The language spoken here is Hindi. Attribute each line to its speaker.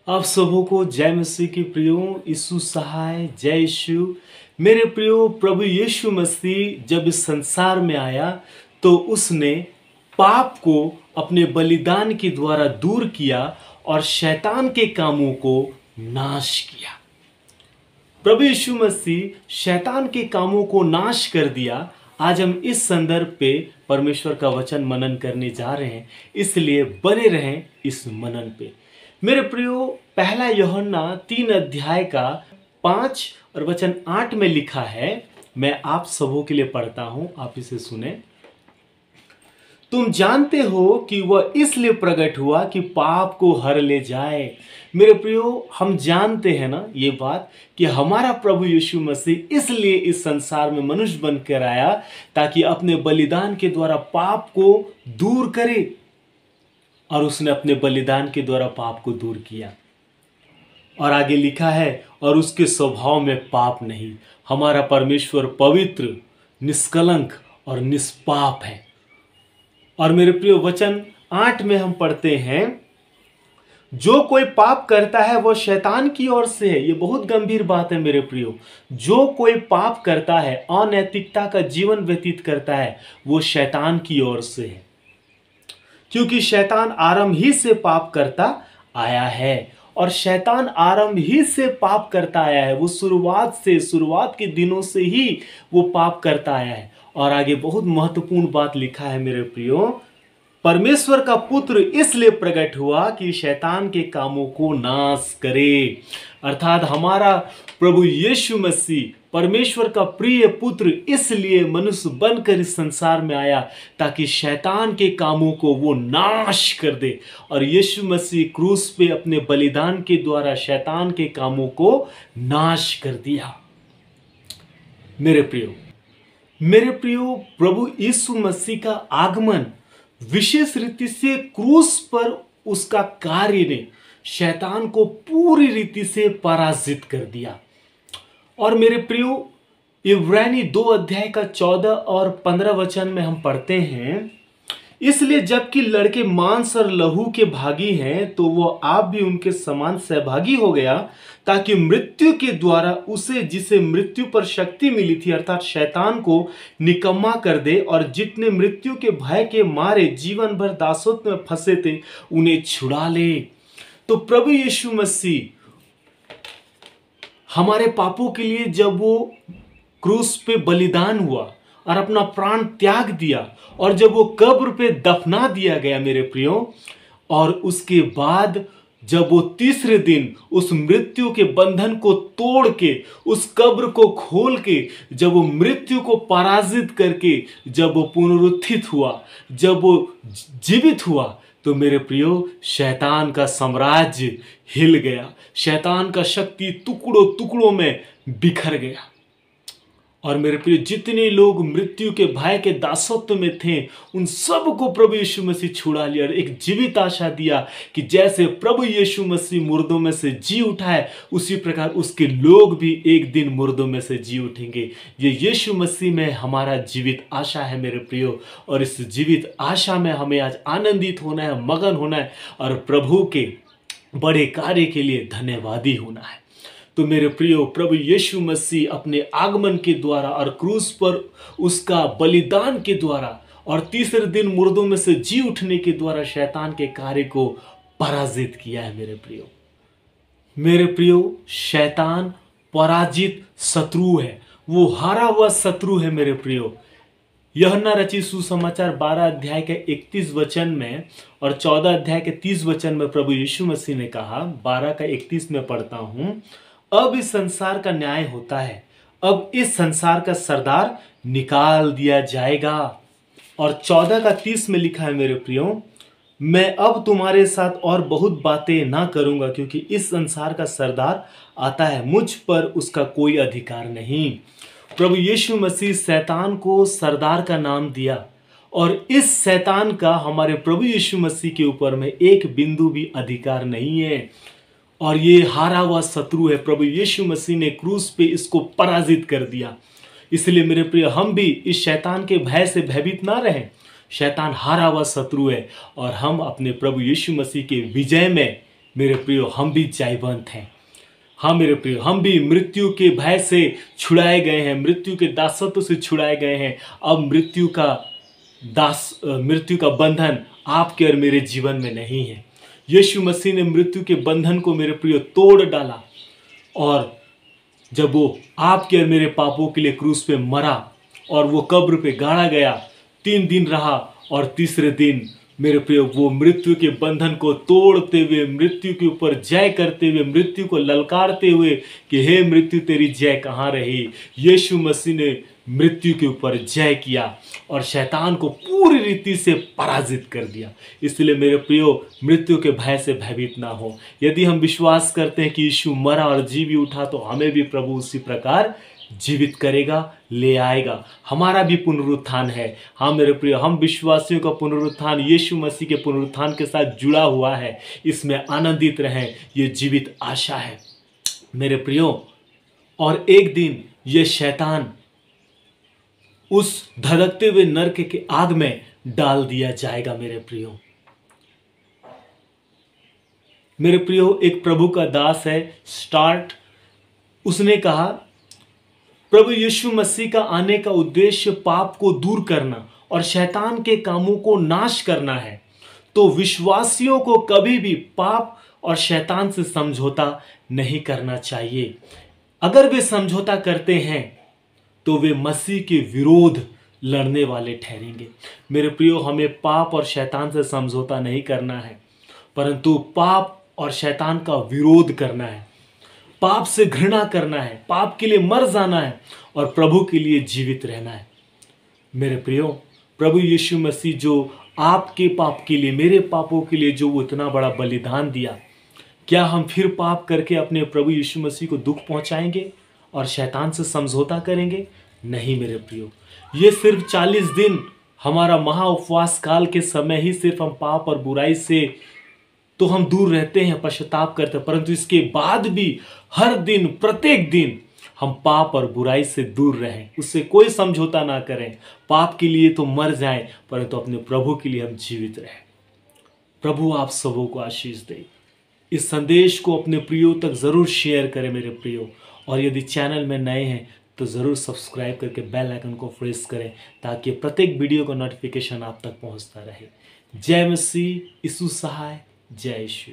Speaker 1: आप सबों को जय मसीह की प्रियो यीशु सहाय जय यीशु। मेरे प्रियो प्रभु यीशु मसीह जब इस संसार में आया तो उसने पाप को अपने बलिदान के द्वारा दूर किया और शैतान के कामों को नाश किया। प्रभु यीशु मसीह शैतान के कामों को नाश कर दिया। आज हम इस संदर्भ पे परमेश्वर का वचन मनन करने जा रहे हैं, इसलिए बने रहें इस मनन पे। मेरे प्रियो, पहला यूहन्ना 3 अध्याय का 5 और वचन 8 में लिखा है। मैं आप सबों के लिए पढ़ता हूं, आप इसे सुने। तुम जानते हो कि वह इसलिए प्रकट हुआ कि पाप को हर ले जाए। मेरे प्रियो, हम जानते हैं ना ये बात कि हमारा प्रभु यीशु मसीह इसलिए इस संसार में मनुष्य बनकर आया ताकि अपने बलिदान के द्वारा पाप को दूर करे, और उसने अपने बलिदान के द्वारा पाप को दूर किया। और आगे लिखा है, और उसके स्वभाव में पाप नहीं। हमारा परमेश्वर पवित्र, निष्कलंक और निष्पाप है। और मेरे प्रिय वचन 8 में हम पढ़ते हैं, जो कोई पाप करता है वह शैतान की ओर से है। ये बहुत गंभीर बात है मेरे प्रियो। जो कोई पाप करता है, अनैतिकता का जीवन व्यतीत करता है, वो शैतान की ओर से है, क्योंकि शैतान आरंभ ही से पाप करता आया है। और शैतान आरंभ ही से पाप करता आया है। वो शुरुआत के दिनों से ही वो पाप करता आया है। और आगे बहुत महत्वपूर्ण बात लिखा है मेरे प्रियो, परमेश्वर का पुत्र इसलिए प्रकट हुआ कि शैतान के कामों को नाश करे। अर्थात हमारा प्रभु यीशु मसीह परमेश्वर का प्रिय पुत्र इसलिए मनुष्य बनकर इस संसार में आया ताकि शैतान के कामों को वो नाश कर दे। और यीशु मसीह क्रूस पे अपने बलिदान के द्वारा शैतान के कामों को नाश कर दिया। मेरे प्रियो, प्रभु यीशु मसीह का आगमन विशेष रीति से क्रूस पर उसका कार्य ने शैतान को पूरी रीति से पराजित कर दिया। और मेरे प्रियो, इब्रानी 2 अध्याय का 14 और 15 वचन में हम पढ़ते हैं, इसलिए जबकि लड़के मांस और लहू के भागी हैं तो वो आप भी उनके समान सहभागी हो गया, ताकि मृत्यु के द्वारा उसे जिसे मृत्यु पर शक्ति मिली थी अर्थात शैतान को निकम्मा कर दे, और जितने मृत्यु के भय के मारे जीवन भर दासत्व में फंसे थे उन्हें छुड़ा ले। तो प्रभु यीशु मसीह हमारे पापों के लिए जब वो क्रूस पे बलिदान हुआ और अपना प्राण त्याग दिया, और जब वो कब्र पे दफना दिया गया मेरे प्रियो, और उसके बाद जब वो तीसरे दिन उस मृत्यु के बंधन को तोड़ के, उस कब्र को खोल के, जब वो मृत्यु को पराजित करके जब वो पुनरुत्थित हुआ, जब वो जीवित हुआ, तो मेरे प्रियो शैतान का साम्राज्य हिल गया। शैतान का शक्ति टुकड़ों टुकड़ों में बिखर गया। और मेरे प्रिय, जितने लोग मृत्यु के भय के दासत्व में थे उन सब को प्रभु यीशु मसीह छुड़ा लिया और एक जीवित आशा दिया कि जैसे प्रभु यीशु मसीह मुर्दों में से जी उठा है, उसी प्रकार उसके लोग भी एक दिन मुर्दों में से जी उठेंगे। ये यीशु मसीह में हमारा जीवित आशा है मेरे प्रियो। और इस जीवित आशा में हमें आज आनंदित होना है, मगन होना है और प्रभु के बड़े कार्य के लिए धन्यवादी होना है। तो मेरे प्रियो, प्रभु यीशु मसीह अपने आगमन के द्वारा और क्रूस पर उसका बलिदान के द्वारा और तीसरे दिन मुर्दों में से जी उठने के द्वारा शैतान के कार्य को पराजित किया है मेरे प्रियो, शैतान पराजित शत्रु है, वो हारा हुआ शत्रु है मेरे प्रियो। यूहन्ना रचित सुसमाचार 12 अध्याय के 31 वचन में और 14 अध्याय के 30 वचन में प्रभु यीशु मसीह ने कहा, 12 का 31 में पढ़ता हूं, अब इस संसार का न्याय होता है, अब इस संसार का सरदार निकाल दिया जाएगा। और 14 का 30 में लिखा है मेरे प्रियो, मैं अब तुम्हारे साथ और बहुत बातें ना करूंगा, क्योंकि इस संसार का सरदार आता है, मुझ पर उसका कोई अधिकार नहीं। प्रभु यीशु मसीह शैतान को सरदार का नाम दिया, और इस शैतान का हमारे प्रभु यीशु मसीह के ऊपर में एक बिंदु भी अधिकार नहीं है। और ये हारा हुआ शत्रु है, प्रभु यीशु मसीह ने क्रूस पे इसको पराजित कर दिया। इसलिए मेरे प्रिय, हम भी इस शैतान के भय से भयभीत ना रहें। शैतान हारा हुआ शत्रु है और हम अपने प्रभु यीशु मसीह के विजय में मेरे प्रियो हम भी जयवंत हैं। हाँ मेरे प्रियो, हम भी मृत्यु के भय से छुड़ाए गए हैं, मृत्यु के दासत्व से छुड़ाए गए हैं। अब मृत्यु का बंधन आपके और मेरे जीवन में नहीं है। यीशु मसीह ने मृत्यु के बंधन को मेरे प्रियो तोड़ डाला, और जब वो आपके और मेरे पापों के लिए क्रूस पे मरा और वो कब्र पे गाड़ा गया, 3 दिन रहा और तीसरे दिन मेरे प्रियो वो मृत्यु के बंधन को तोड़ते हुए, मृत्यु के ऊपर जय करते हुए, मृत्यु को ललकारते हुए कि हे मृत्यु तेरी जय कहाँ रही, यीशु मसीह ने मृत्यु के ऊपर जय किया और शैतान को पूरी रीति से पराजित कर दिया। इसलिए मेरे प्रियो, मृत्यु के भय से भयभीत ना हो। यदि हम विश्वास करते हैं कि यीशु मरा और जी भी उठा, तो हमें भी प्रभु उसी प्रकार जीवित करेगा, ले आएगा। हमारा भी पुनरुत्थान है। हाँ मेरे प्रिय, हम विश्वासियों का पुनरुत्थान यीशु मसीह के पुनरुत्थान के साथ जुड़ा हुआ है। इसमें आनंदित रहें, ये जीवित आशा है मेरे प्रियो। और एक दिन ये शैतान उस धधकते हुए नरक के आग में डाल दिया जाएगा मेरे प्रियो। मेरे प्रियो, एक प्रभु का दास है स्टार्ट, उसने कहा प्रभु यीशु मसीह का आने का उद्देश्य पाप को दूर करना और शैतान के कामों को नाश करना है। तो विश्वासियों को कभी भी पाप और शैतान से समझौता नहीं करना चाहिए। अगर वे समझौता करते हैं तो वे मसीह के विरोध लड़ने वाले ठहरेंगे। मेरे प्रियो, हमें पाप और शैतान से समझौता नहीं करना है, परंतु पाप और शैतान का विरोध करना है, पाप से घृणा करना है, पाप के लिए मर जाना है और प्रभु के लिए जीवित रहना है। मेरे प्रियो, प्रभु यीशु मसीह जो आपके पाप के लिए, मेरे पापों के लिए जो वो इतना बड़ा बलिदान दिया, क्या हम फिर पाप करके अपने प्रभु यीशु मसीह को दुख पहुंचाएंगे और शैतान से समझौता करेंगे? नहीं मेरे प्रियो, ये सिर्फ 40 दिन हमारा महा उपवास काल के समय ही सिर्फ हम पाप और बुराई से तो हम दूर रहते हैं, पश्चाताप करते हैं, परंतु इसके बाद भी हर दिन, प्रत्येक दिन हम पाप और बुराई से दूर रहें, उससे कोई समझौता ना करें। पाप के लिए तो मर जाएं, परंतु अपने प्रभु के लिए हम जीवित रहें। प्रभु आप सबों को आशीष दे। इस संदेश को अपने प्रियो तक जरूर शेयर करें मेरे प्रियो, और यदि चैनल में नए हैं तो ज़रूर सब्सक्राइब करके बेल आइकन को प्रेस करें, ताकि प्रत्येक वीडियो का नोटिफिकेशन आप तक पहुंचता रहे। जय मसीह, यीशु सहाय, जय यीशु।